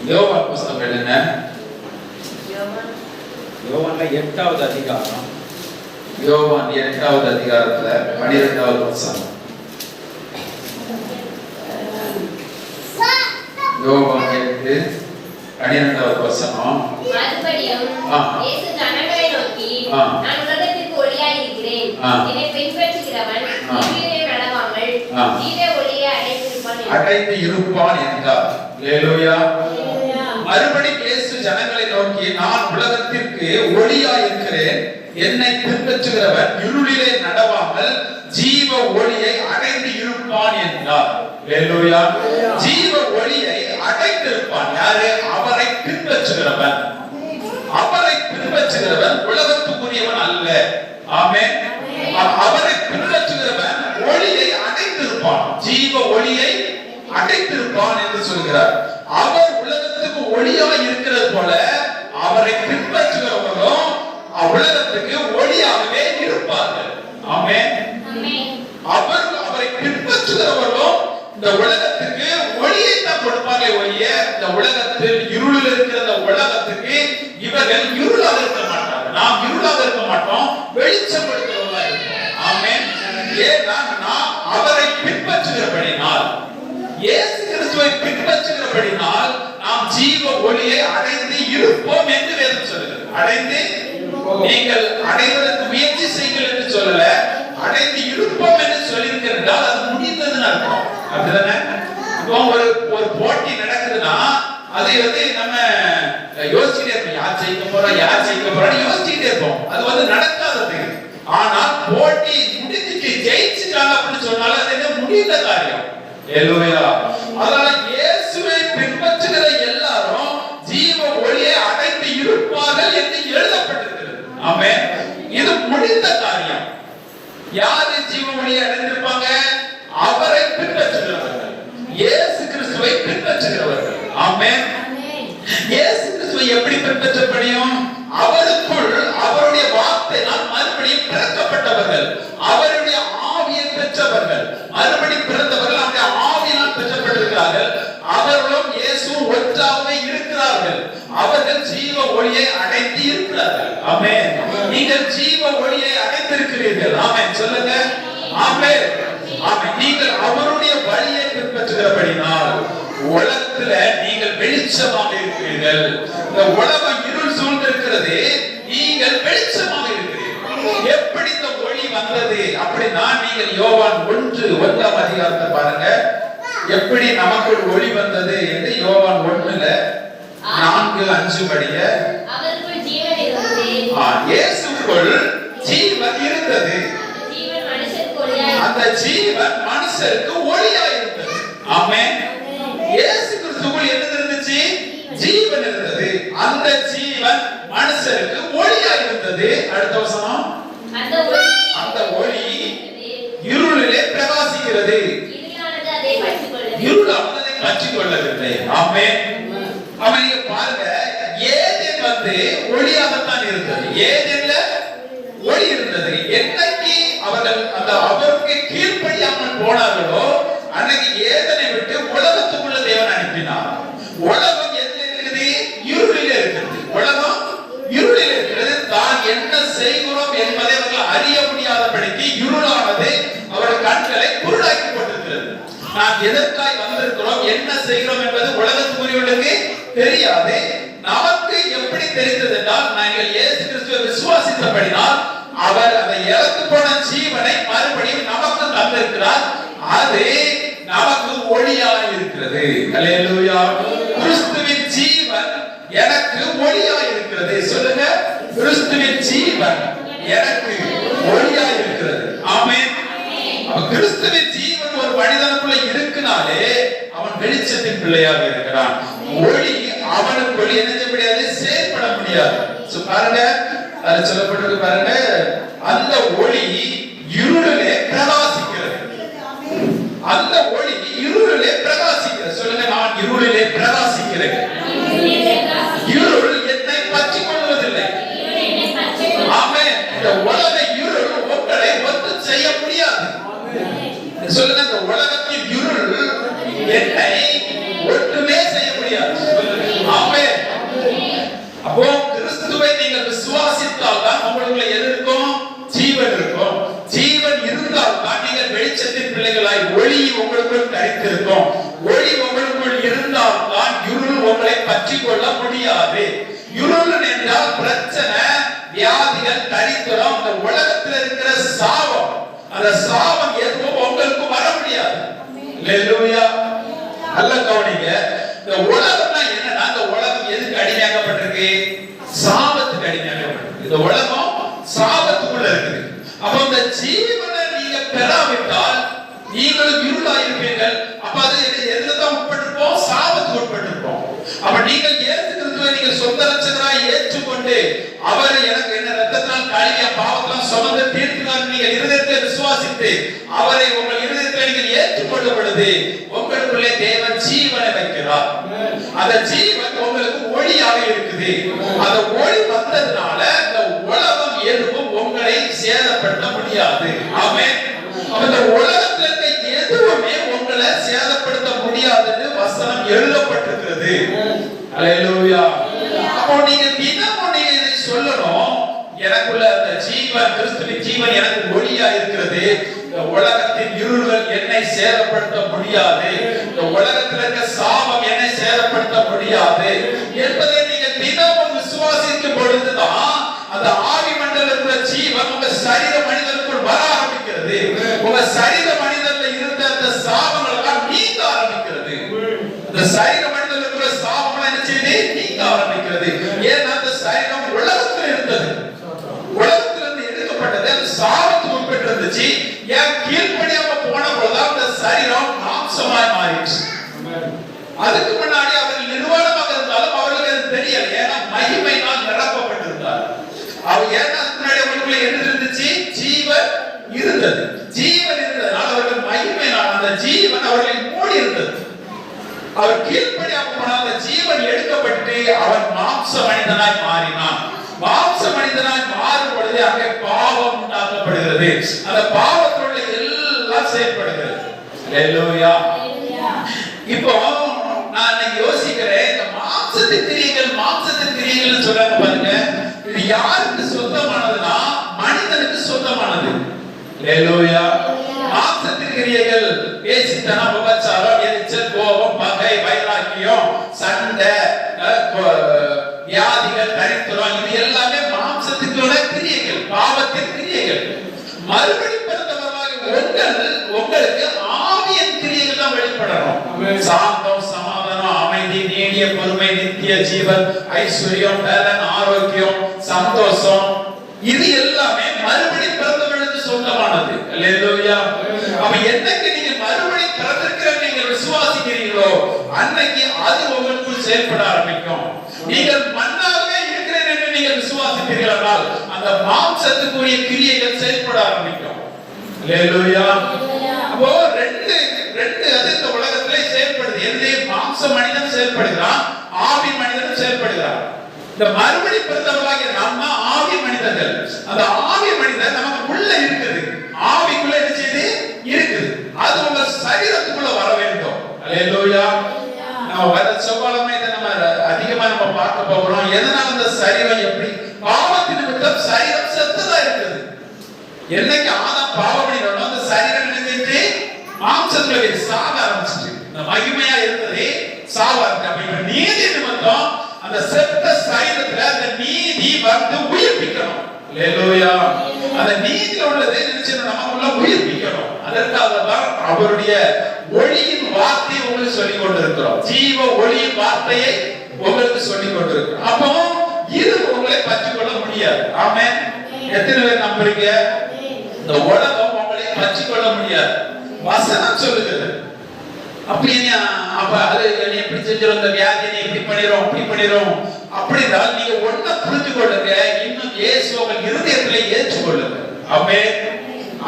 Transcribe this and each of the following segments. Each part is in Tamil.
யோவான் புத்தகம் எழுதுங்க. யோவான்ல 8வது அதிகாரம். யோவான் 8வது அதிகாரத்துல 12வது வசனம். யோவான் 8:12வது வசனம். மறுபடியும் இயேசு ஜனங்களை நோக்கி, நான் உலகத்திற்கு ஒளியாய் இருக்கிறேன். என்னை பின்பற்றுகிறவன் தீவிலே நடவாமல் ஜீவ ஒளியை அடைந்து இருப்பான் என்றார். அல்லேலூயா. மறுபடியும் இயேசு ஜனங்களை நோக்கி, நான் உலகத்திற்கு ஒளியாய் இருக்கிறேன். என்னை பின்பற்றுகிறவன் இருளிலே நடவாமல் ஜீவ ஒளியை அடைந்து இருப்பான் என்றார். அல்லேலூயா. ஜீவ ஒளியை அடைந்திருப்பான் யாரு? அவரை பின்பற்றுகிறவன். அவரை பின்பற்றுகிறவன் உலகத்துக்குரியவன் அல்ல. ஆமென். அவரை பின்பற்றுகிறவன் ஒளியை அடைந்திருப்பான், ஜீவ ஒளியை அடைந்திருப்பான் என்று சொல்கிறார். அவர் உலகத்துக்கு ஒளியாய் இருக்கிறது போல அவரை பின்பற்றுகிறவர்களும் உலகத்துக்கு ஒளியாகவே இருப்பார்கள். ஆமென். அவரை பின்பற்றுகிறவர்களும் இந்த உலகத்துக்கு ஒளியை தான் கொடுப்பார்களே ஒழிய இந்த உலகத்தில் இருளில் இருக்கிற இந்த உலகத்துக்கு இவர்கள் இருளாக இருக்க மாட்டார்கள். நாம் இருளாக இருக்க மாட்டோம், வெளிச்சப்படுத்துகிறவர்களாக இருப்போம். ஆமென். ஏன்னா நாம் அவரை பின்பற்றுகிறபடினால், இயேசு கிறிஸ்துவை பின்பற்றுகிறபடினால் நாம் ஜீவ ஒளியை அடைந்து இருப்போம் என்று வேதம் சொல்கிறது. அடைந்து, நீங்கள் அடைவதற்கு முயற்சி செய்யுங்கள் என்று சொல்லல, அடைந்து இருப்போம் என்று சொல்லியிருக்கிறால் அது முடிந்ததுன்னு அர்த்தம். அப்படிதானே? இப்போ ஒரு போட்டி நடக்குதுன்னா அதை நம்ம யோசிச்சுட்டே இருப்போம், யார் ஜெயிக்க போறா யார் ஜெயிக்க போறான்னு யோசிச்சுட்டே இருப்போம். அது நடக்காதது. ஆனால் போட்டி முடிஞ்சிட்டு ஜெயிச்சுட்டாங்க அப்படின்னு சொன்னாலும் அது என்ன முடிந்த காரியம். அல்லேலூயா. அதனால இயேசுவை பின்பற்றுகிற எல்லாரும் ஜீவ ஒளியை அடைந்து இருப்பார்கள் என்று எழுதப்பட்டிருக்கிறது. ஆமென். இது முடிந்த காரியம். யாரு ஜீவ ஒளியை அடைந்திருப்பாங்க? அவரை பின்பற்றுகிறவர்கள், இயேசு கிறிஸ்துவை பின்பற்றுகிறவர்கள். ஆமென். இயேசு கிறிஸ்துவை எப்படி பின்பற்ற முடியும்? அவருக்குள் அவருடைய வார்த்தையினால் மறுபடியும் பிறக்கப்பட்டவர்கள், அவருடைய ஆவியை பெற்றவர்கள், மறுபடியும் பிறந்தவர்கள், அவருடைய ஆவியினால் பெற்றப்பட்டிருக்கிறார்கள். அவர்களும் இயேசுவும் ஒன்றாகவே இருக்கிறார்கள். அவர்கள் ஜீவ ஒளியை அடைந்து இருக்கிறார்கள். ஆமென். நீங்கள் ஜீவ ஒளியை அடைந்திருக்கிறீர்கள். ஆமென். சொல்லுங்க. ஆமென். ஆமென். நீங்கள் அவருடைய வழியை பின்பற்றுகிறபடினால் உலகத்துல நீங்கள் வெளிச்சமாக இருக்கிறீர்கள். இந்த உலகம் இருள் சூழ்ந்திருக்கிறது, நீங்கள் வெளிச்சமாக இருக்கிறீர்கள். எப்படி இந்த ஒளி வந்தது அப்படின்னா, நீங்கள் யோவான் 1:1 அதிகாரத்தை பாருங்க. எப்படி நமக்கு ஒளி வந்தது என்று யோவான் 1:4-5 படிய, அவருக்குள் ஜீவன் இருந்தது, இயேசுவுக்குள் ஜீவன் இருந்தது, அந்த ஜீவன் மனுஷருக்கு ஒளியாய் இருந்தது. ஆமென். இயேசு கிறிஸ்துவுக்குள் என்ன இருந்துச்சு? ஜீவன் இருந்தது. அந்த ஜீவன் மனுஷருக்கு ஒளியாய் இருந்தது. அடுத்த வசனம், அந்த ஒளி இருளிலே பிரகாசிக்கிறது, இருளானது அதை பற்றிக் கொள்ளவில்லை. ஆமென். ஆமென். நீங்க பாருங்க, ஏதேன் ஒளியாகத்தான் இருந்தது. ஏதேன்ல ஒளி இருந்தது. என்னைக்கு அவர்கள் அவருக்கு கீழ்ப்படியாமல் போனார்களோ அன்னைக்கு ஏதனை விட்டு உலகத்துக்குள்ள தேவன் அனுப்பினார். உலகம் எதில் இருக்குது? இருளிலே இருக்கிறது. உலகம் இருளிலே இருக்கிறது. தான் என்ன செய்கிறோம் என்பதை அவர்கள் அறிய முடியாதபடிக்கு இருளானது அவர்கள் கண்களை குருடாக்கி போட்டிருக்கிறது. நாம் எதற்காய் வந்திருக்கிறோம், என்ன செய்கிறோம் என்பது உலகத்துக்குரியவர்களுக்கு தெரியாது. நமக்கு எப்படி தெரிந்தது என்றால், நாங்கள் இயேசு கிறிஸ்துவை விசுவாசித்தபடினால் அவர் அதை இழந்து போன ஜீவனை மறுபடியும் நமக்கு தந்திருக்கிறார். அது நமக்கு ஒளியாய் இருக்கிறது. அல்லேலூயா. கிறிஸ்துவின் ஜீவன் எனக்கு ஒளியாய் இருக்கிறது. சொல்லுங்க. கிறிஸ்துவின் ஜீவன் எனக்கு ஒளியாய் இருக்கிறது. ஆமென். கிறிஸ்துவின் ஜீவன் ஒரு மனிதனுக்குள்ள இருக்குனாலே அவன் வெளிச்சத்தின் பிள்ளையாக இருக்கிறான். ஒளி அவனுக்குள் என்ன செய்ய முடியாது? செயல்பட முடியாது. பாருங்க, அது சொல்லப்பட்டிருக்கு பாருங்க, அந்த ஒளி இருளிலே பிரகாசிக்கிறது. அந்த ஒளி இருளிலே பிரகாசிக்கிறது. சொல்லுங்க, நான் இருளிலே பிரகாசிக்கிறேன். இருள் என்னை பற்றிக் கொள்வதில்லை. ஆமென். இந்த உலக இருள் உங்களை ஒன்றும் செய்ய முடியாது. சொல்லுங்க, இந்த உலகத்தின் இருள் என்னை ஒன்றுமே செய்ய முடியாது. சொல்லுங்க. உங்களுக்குள் தரித்திருக்கும். ஒளி உங்களுக்குள் இருந்தால் தான் இருள் உங்களை பற்றிக் கொள்ள முடியாது. இருள் என்றால் பிரச்சனை, வியாதிகள், தரித்திரம், இந்த உலகத்தில் இருக்கிற சாபம். அந்த சாபம் எதுவும் உங்களுக்கு வர முடியாது. அல்லேலூயா. நல்ல கவனிங்க. இந்த உலகம்னா என்னன்னா, இந்த உலகம் எதுக்கு அடிமையாக்கப்பட்டிருக்கு? சாபத்துக்கு அடிமையாக்கப்பட்டிருக்கு. இந்த உலகம் சாபத்துக்குள்ள இருக்குது. அப்ப இந்த ஜீவனை நீங்க பெறாவிட்டால் நீங்களும் இருளாயிருப்பீர்கள். அப்ப அது எதுலதான் உட்பட்டிருப்போம்? சாபத்துக்கு உட்பட்டிருப்போம். அப்ப நீங்கள் இயேசு கிறிஸ்துவை நீங்க சொந்த ரட்சகராய் ஏற்றுக்கொண்டு அவர் எனக்கு என்ன ரத்தத்தால் கழுவிய பாவத்தெல்லாம் சுமந்து தீர்த்துனார் நீங்க இருதயத்தை விசுவாசித்து அவரை உங்கள் இருதயத்தை நீங்கள் ஏற்றுக்கொள்ளும் பொழுது உங்களுக்குள்ளே தேவன் ஜீவனை வைக்கிறார். அந்த ஜீவன் உங்களுக்கு ஒளியாக இருக்குது. அந்த ஒளி வந்ததுனால இந்த உலகம் எதுவும் உங்களை சேதப்படுத்த முடியாது. ஆமென். அந்த உலகத்துல இருக்க எதுவுமே உங்களை சேதப்படுத்த முடியாதுன்னு வசனம் எழுதப்பட்டிருக்கிறது. அல்லேலூயா. அப்போ நீங்க தினமும் நீங்க இதை சொல்லணும். எனக்குள்ள அந்த ஜீவன், கிறிஸ்துவின் ஜீவன் எனக்கு ஒளியா இருக்கிறது. இந்த உலகத்தின் இருள்கள் என்னை சேதப்படுத்த முடியாது. இந்த உலகத்தில் இருக்க சாபம் என்னை சேதப்படுத்த முடியாது என்பதை நீங்க தினமும் விசுவாசிக்கும் பொழுதுதான் அந்த ஆவி மண்டலத்தில் ஜீவன் உங்க சரீர மனிதனுக்குள் வர ஆரம்பிக்கிறது. உங்க சரீர மனிதன்ல இருந்த அந்த சாபங்கள் எல்லாம் நீங்க ஆரம்பிக்கிறது. அந்த சரீர மனிதனுக்குள்ள சாபம் என்ன செய்யுது? நீங்க ஆரம்பிக்கிறது. ஏன்னா அந்த சரீரம் உலகத்தில் இருந்தது, உலகத்திலிருந்து எடுக்கப்பட்டது, அது சாபத்துக்கு உட்பட்டிருந்துச்சு. ஏன் கீழ்ப்படியாம போன பொழுது அந்த சரீரம் மாம்சமாய் மாறிடுச்சு. அதுக்கு முன்னாடி அவர்கள் நிர்வாணமாக இருந்தாலும் அவர்களுக்கு அது தெரியல. ஏன்னா மகிமையினால் நிரப்பப்பட்டிருந்தார். அவர் ஏன்னா முன்னாடி அவர்களுக்குள்ள என்ன இருந்துச்சு? ஜீவன் இருந்தது. ஜீவன் இருந்ததுனால அவர்கள் மகிமையினால் அந்த ஜீவன் அவர்களை மூடி இருந்தது. அவர் கீழ்ப்படியாம போன அந்த ஜீவன் எடுக்கப்பட்டு அவன் மாம்ச மனிதனாய் மாறினான். மாம்ச மனிதனாய் மாறும் பொழுது அங்கே பாவம் உண்டாக்கப்படுகிறது. அந்த பாவத்தோட எல்லாம் செயல்படுகிறது. அல்லேலூயா. இப்போ நான் யோசிக்கிறேன், இந்த மாம்சத்தின் கிரியைகள் சொல்றாங்க பாருங்க. இது யாருக்கு சொந்தமானதுன்னா மனிதனுக்கு சொந்தமானது. அல்லேலூயா. மாம்சத்தின் கிரியைகள் பேசித்தனம், விபச்சாரம், எரிச்சல், கோபம், பகை, வைராக்கியம், சண்டை, வியாதிகள், தரித்திரம், இது எல்லாமே மாம்சத்துக்குள்ள கிரியைகள், பாவத்தின் கிரியைகள். மறுபடி பிறந்தவர்களாக உங்களுக்கு ஆவியின் கிரியைகள் தான் வெளிப்படணும். சாந்தம், சமாதானம், அமைதி, நீடிய பொறுமை, நித்திய ஜீவன், ஐஸ்வர்யம், பலன், ஆரோக்கியம், சந்தோஷம், இது எல்லாமே மறுபடி பிறந்தவர்களுக்கு சொந்தமானது. அல்லேலூயா. அப்ப என்னைக்கு நீங்க மறுபடி பிறந்திருக்கிற நீங்க விசுவாசிக்கிறீங்களோ அன்னைக்கு அது உங்களுக்குள் செயல்பட ஆரம்பிக்கும். நீங்கள் மண்ணாகவே இருக்கிறேன் என்று நீங்கள் விசுவாசிக்கிறீர்களால் அந்த மாம்சத்துக்குரிய கிரியைகள் செயல்பட ஆரம்பிக்கும். அல்லேலூயா. அப்போ ரெண்டு அது இந்த உலகத்திலே செயல்படுது. எது? மாம்ச மனிதன் செயல்படுகிறான், ஆவி மனிதன் செயல்படுகிறான். இந்த மறுபடி பிறந்தவர்களாகிய நம்ம ஆவி மனிதர்கள். அந்த ஆவி மனிதன் நமக்கு உள்ள இருக்குது. ஆவிக்குள்ள என்ன செய்யுது? இருக்குது. அது உங்க சரீரத்துக்குள்ள வர வேண்டும். அல்லேலூயா. நம்ம வர செவ்வாய்க்கிழமை இதை நம்ம அதிகமா பார்க்க போகிறோம். எதனால அந்த சரீரம் எப்படி பாவத்தின் நிமித்தம் சரீரம் செத்ததா இருக்குது. என்னைக்கு ஆதாம் பாவம் பண்ணினோம் அந்த சரீரம் நினைத்து மாம்சத்துல சாக ஆரம்பிச்சிட்டு இந்த மகிமையா இருந்தது சாவா இருக்கு. அப்ப இப்ப நீதி நிமித்தம் அந்த செத்த சரீரத்துல அந்த நீதி வந்து உயிர்ப்பிக்கணும். அல்லேலூயா. அந்த நீதியில உள்ளதை நினைச்சு நமக்குள்ள உயிர்ப்பிக்கணும். அதற்காக தான் அவருடைய ஒளியின் வார்த்தையை உங்களுக்கு சொல்லிக் கொண்டிருக்கிறோம். ஜீவ ஒளியின் வார்த்தையை உங்களுக்கு சொல்லிக் கொண்டிருக்கிறோம். அப்போ இது உங்களை பற்றிக் கொள்ள முடியாது. ஆமென். எத்தனை பேர் நம்புறீங்க? இந்த உலகம் உங்களை பற்றிக் கொள்ள முடியாது. வசனம் சொல்லுகிறது. அப்ப அது எப்படி செஞ்சிடும்? இந்த வியாதியை எப்படி பண்ணிரும், அப்படி பண்ணிரும். அப்படின்னா நீங்க ஒன்ன புரிஞ்சு கொள்ளுங்க. இன்னும் இயேசு உங்கள் இருதயத்திலே ஏற்றுக்கொள்ளுங்க. ஆமென்.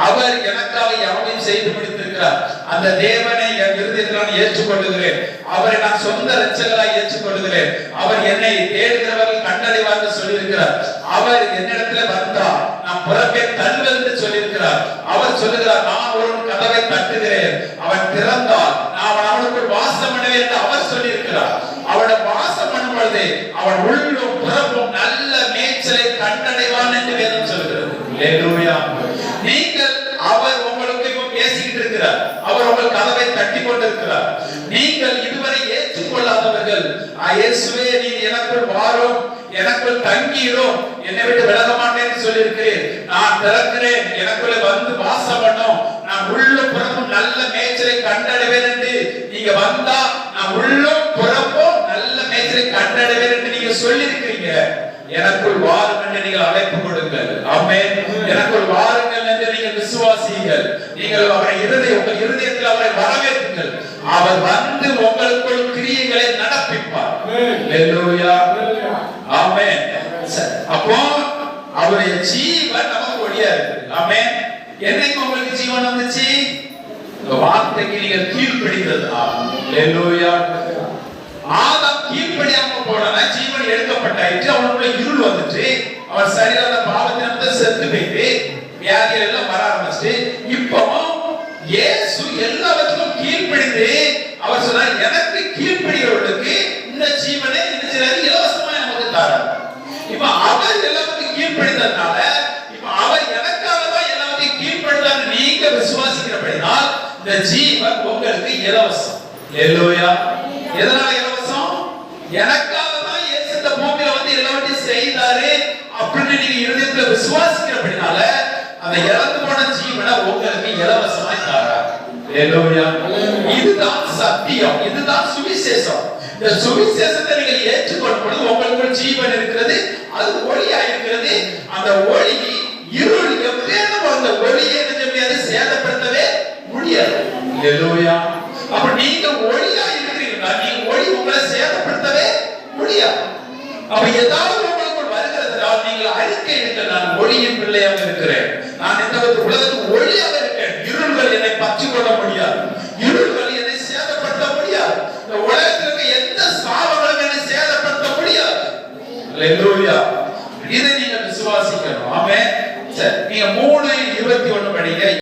அவர் எனக்காக யாவையும் செய்து முடித்திருக்கிறார். அந்த தேவனை என் இருதயத்தில் நான் ஏற்றுக்கொள்ளுகிறேன். அவரை நான் சொந்த இரட்சகராய் ஏற்றுக்கொள்ளுகிறேன். அவர் என்னை தேடுகிறவர்கள் கண்டடைவார்கள் சொல்லியிருக்கிறார். அவர் என்னிடத்துல வந்தார் நான் புறப்பேன் தள்ளுவது என்று சொல்லியிருக்கிறார். அவர் சொல்லுகிறார், நான் ஒரு கதவை தட்டுகிறேன், அவன் திறந்தால் நான் அவனுக்குள் வாசம் பண்ணுவேன் என்று அவர் சொல்லியிருக்கிறார். அவனை வாசம் பண்ணும் பொழுது அவன் உள்ளும் புறப்பும் நல்ல மேய்ச்சலை கண்டடைவான் என்று வேதம் சொல்கிறது. அல்லேலூயா. நீங்கள் அவர் உங்களுக்கு இப்ப பேசிக்கிட்டு இருக்கிறார். அவர் உங்கள் கதவை தட்டி கொண்டிருக்கிறார். நீங்கள் இதுவரை ஏற்றுக்கொள்ளாதவர்கள், இயேசுவே நீர் எனக்குள் வாரும், எனக்குள் தங்கிரும், என்னை விட்டு விலக மாட்டேன்னு சொல்லி இருக்கிறேன். நான் திறக்கிறேன், எனக்குள்ள வந்து வாசம் பண்ணும், நான் உள்ளும் புறமும் நல்ல மேய்ச்சலை கண்டடைவேன் என்று நீங்க வந்தா நான் உள்ளும் புறமும் நல்ல மேய்ச்சலை கண்டடைவேன் என்று நீங்க சொல்லி இருக்கிறீங்க. எனக்குள் வாருங்கள் என்று நீங்கள் அழைப்பு கொடுங்கள். ஆமென். எனக்குள் வாருங்கள் என்று நீங்கள் விசுவாசியுங்கள். நீங்கள் அவரை உங்கள் இருதயத்தில் அவரை வரவேற்றுங்கள். அவர் வந்து உங்களுக்குள் கிரியைகளை நடப்பிப்பார். ஹalleluya. ஆமென். அப்போ அவருடைய ஜீவன் நமக்கு ஒளியா இருக்கு. ஆமென். என்னைக்கு உங்களுக்கு ஜீவன் வந்துச்சு? இந்த வார்த்தைக்கு நீங்கள் கீழ்ப்படிகிறதுனால. ஹalleluya. ஆதாம் கீழ்ப்படியாம போனானா ஜீவன் எடுக்கப்பட்டாயிற்று. அவனுக்குள்ள இருள் வந்துட்டு அவன் சரீரத்தை பாவத்தினால செத்து போயிட்டு வியாதிகள் எல்லாம் வர ஆரம்பிச்சு. இப்போ இயேசு எல்லாவற்றுக்கும் கீழ்ப்படிந்து அவர் சொன்னார், எனக்கு கீழ்ப்படிகிறவர்களுக்கு இந்த ஜீவனை இலவசமா நமக்கு தரார். இப்ப அவர் எல்லாத்துக்கும் கீழ்ப்படிந்ததுனால இப்ப அவர் எனக்காக தான் எல்லாத்தையும் கீழ்ப்படிந்தார் நீங்க விசுவாசிக்கிறபடினால் இந்த ஜீவன் உங்களுக்கு இலவசம். ஹalleluya. எதனால இலவசம்? எனக்காக தான் இயேசு இந்த பூமியில வந்து எல்லாத்தையும் செய்தாரு அப்படின்னு நீங்க இருதயத்துல விசுவாசிக்கிறபடினால அந்த இறந்து போன ஜீவனை உங்களுக்கு இலவசமா தரார். ஹalleluya. இதுதான் சத்தியம், இதுதான் சுவிசேஷம். இந்த சுவிசேஷத்தை நீங்கள் ஏற்றுக்கொள்ளும் பொழுது உங்களுக்குள் ஜீவன் இருக்கிறது, அது ஒளியா இருக்கிறது. அந்த ஒளி இருள் எப்பேனும் அந்த ஒளியை என்ன முடியாது, சேதப்படுத்தவே முடியாது. ஹalleluya. அப்ப நீங்க ஒளியா இருக்கிறீங்களா? நீங்க ஒளி உங்களை சேதப்படுத்தவே முடியாது. அப்ப ஏதாவது உங்களுக்குள் வருகிறதுனால் நீங்கள் அறிக்கையிடுங்கள், நான் ஒளியின் பிள்ளையாக இருக்கிறேன், நான் இந்த உலகத்துக்கு ஒளியாக இருக்கேன். இருள்கள் என்னை பற்றிக் கொள்ள முடியாது, இருள்கள் என்னை சேதப்படுத்த முடியாது, இந்த உலகத்தில் இருக்க எந்த சாபங்களும் என்னை சேதப்படுத்த முடியாது. ஹalleluya. இதை நீங்க விசுவாசிக்கணும். ஆமென். சரி, நீங்க 3:21 படிங்க.